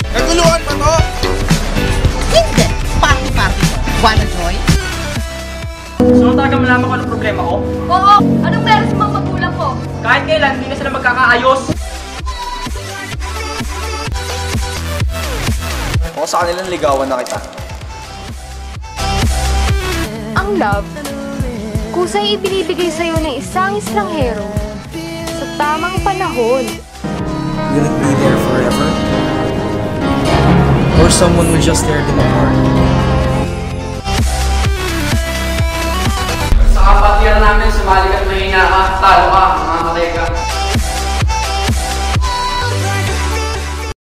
Naguluhan pa to? Hindi! Party-party to. Wanna join? So, talaga malaman ko anong problema ko? Oo! Anong meron sa mga magulang ko? Kahit kailan, hindi na sila magkakaayos. Kung sa kanilang ligawan na kita. Ang love, kusay ibinibigay sa'yo ng isang estranghero sa tamang panahon. Will it be there forever? Or someone will just tear them apart? Sa kapatiran namin, sumali ka at mahina ka, talo ka.